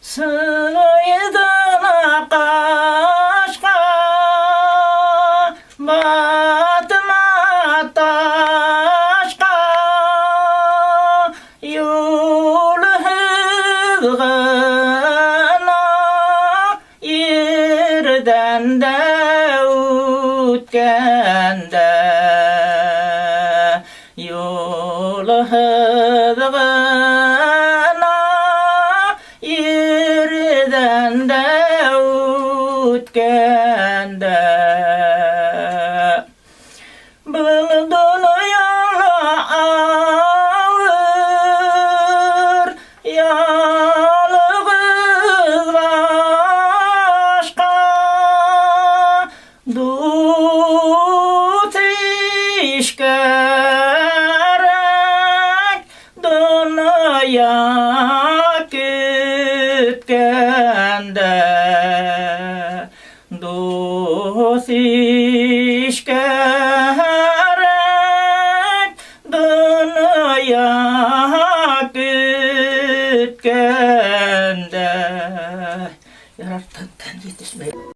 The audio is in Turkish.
Sıyıdan akaşka batma taşka yol hızgına yerden de ötkende yol hızgına yerden de ötkende bu dünyada ağır yalnız başka dut işkerek dünya kütkende dost işkerek dünya kütkende. Yarattan yetişmeyi